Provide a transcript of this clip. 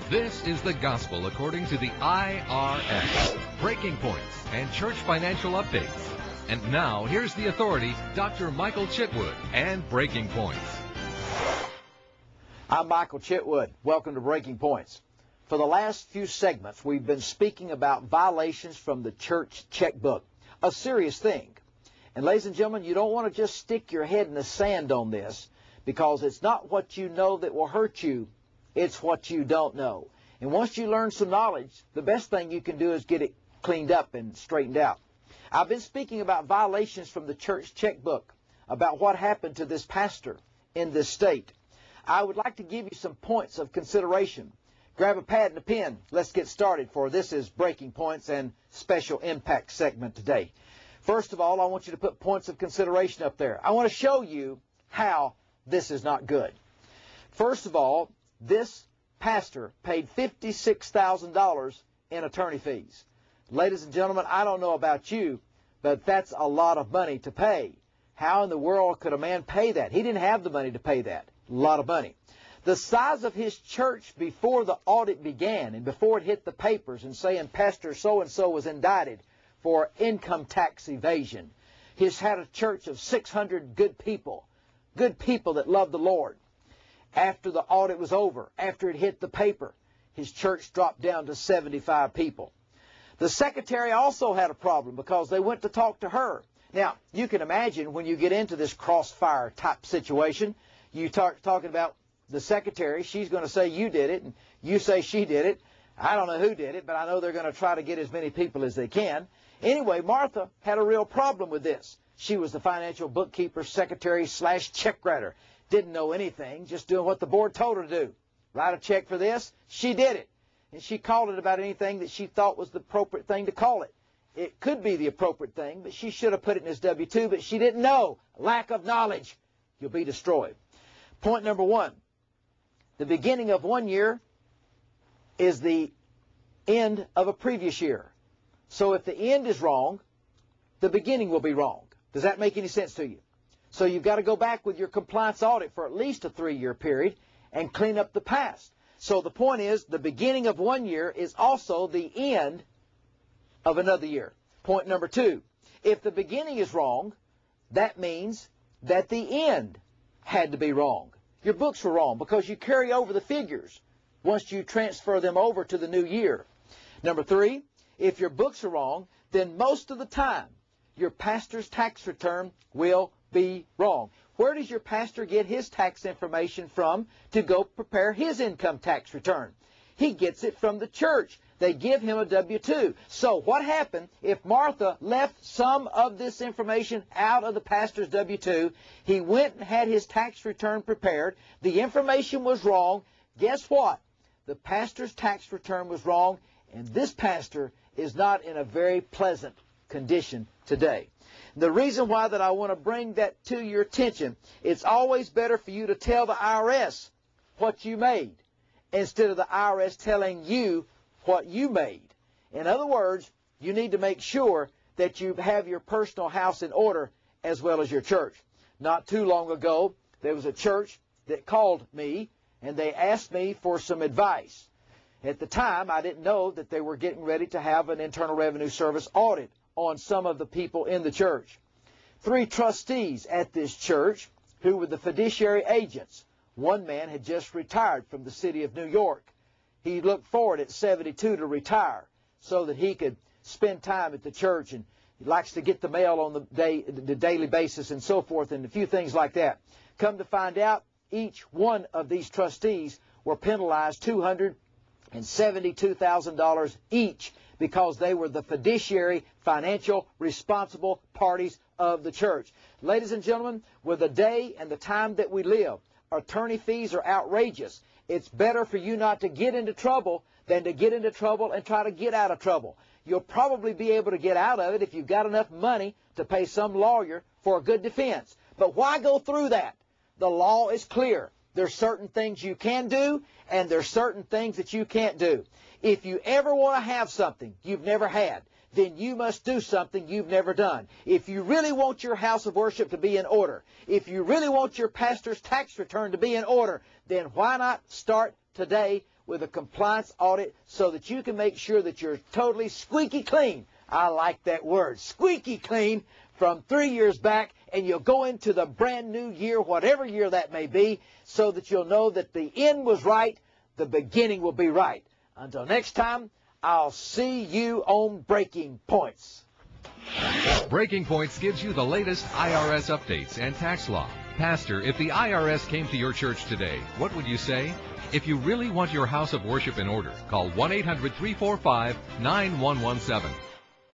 This is the gospel according to the IRS, Breaking Points and Church Financial Updates. And now, here's the authority, Dr. Michael Chitwood and Breaking Points. I'm Michael Chitwood. Welcome to Breaking Points. For the last few segments, we've been speaking about violations from the church checkbook, a serious thing. And ladies and gentlemen, you don't want to just stick your head in the sand on this, because it's not what you know that will hurt you, it's what you don't know. And once you learn some knowledge, the best thing you can do is get it cleaned up and straightened out. I've been speaking about violations from the church checkbook, about what happened to this pastor in this state. I would like to give you some points of consideration. Grab a pad and a pen. Let's get started, for this is Breaking Points and Special Impact segment today. First of all, I want you to put points of consideration up there. I want to show you how this is not good. First of all, this pastor paid $56,000 in attorney fees. Ladies and gentlemen, I don't know about you, but that's a lot of money to pay. How in the world could a man pay that? He didn't have the money to pay that. A lot of money. The size of his church before the audit began and before it hit the papers and saying Pastor so-and-so was indicted for income tax evasion. He's had a church of 600 good people that love the Lord. After the audit was over, after it hit the paper, his church dropped down to 75 people. The secretary also had a problem because they went to talk to her. Now, you can imagine when you get into this crossfire type situation, you start talking about the secretary. She's going to say you did it, and you say she did it. I don't know who did it, but I know they're going to try to get as many people as they can. Anyway, Martha had a real problem with this. She was the financial bookkeeper, secretary / check writer. Didn't know anything, just doing what the board told her to do. Write a check for this. She did it. And she called it about anything that she thought was the appropriate thing to call it. It could be the appropriate thing, but she should have put it in his W-2, but she didn't know. Lack of knowledge. You'll be destroyed. Point number one. The beginning of one year is the end of a previous year. So if the end is wrong, the beginning will be wrong. Does that make any sense to you? So you've got to go back with your compliance audit for at least a 3-year period and clean up the past. So the point is, the beginning of one year is also the end of another year. Point number two, if the beginning is wrong, that means that the end had to be wrong. Your books were wrong because you carry over the figures once you transfer them over to the new year. Number three, if your books are wrong, then most of the time your pastor's tax return will be wrong. Where does your pastor get his tax information from to go prepare his income tax return? He gets it from the church. They give him a W-2. So what happened if Martha left some of this information out of the pastor's W-2? He went and had his tax return prepared. The information was wrong. Guess what? The pastor's tax return was wrong, and this pastor is not in a very pleasant condition today. The reason why that I want to bring that to your attention, it's always better for you to tell the IRS what you made instead of the IRS telling you what you made. In other words, you need to make sure that you have your personal house in order as well as your church. Not too long ago, there was a church that called me and they asked me for some advice. At the time, I didn't know that they were getting ready to have an Internal Revenue Service audit on some of the people in the church. 3 trustees at this church who were the fiduciary agents. One man had just retired from the city of New York. He looked forward at 72 to retire so that he could spend time at the church, and he likes to get the mail on the daily basis and so forth, and a few things like that. Come to find out, each one of these trustees were penalized $272,000 each because they were the fiduciary, financial, responsible parties of the church. Ladies and gentlemen, with the day and the time that we live, attorney fees are outrageous. It's better for you not to get into trouble than to get into trouble and try to get out of trouble. You'll probably be able to get out of it if you've got enough money to pay some lawyer for a good defense. But why go through that? The law is clear. There's certain things you can do, and there's certain things that you can't do. If you ever want to have something you've never had, then you must do something you've never done. If you really want your house of worship to be in order, if you really want your pastor's tax return to be in order, then why not start today with a compliance audit so that you can make sure that you're totally squeaky clean. I like that word, squeaky clean, from 3 years back, and you'll go into the brand new year, whatever year that may be, so that you'll know that the end was right, the beginning will be right. Until next time, I'll see you on Breaking Points. Breaking Points gives you the latest IRS updates and tax law. Pastor, if the IRS came to your church today, what would you say? If you really want your house of worship in order, call 1-800-345-9117.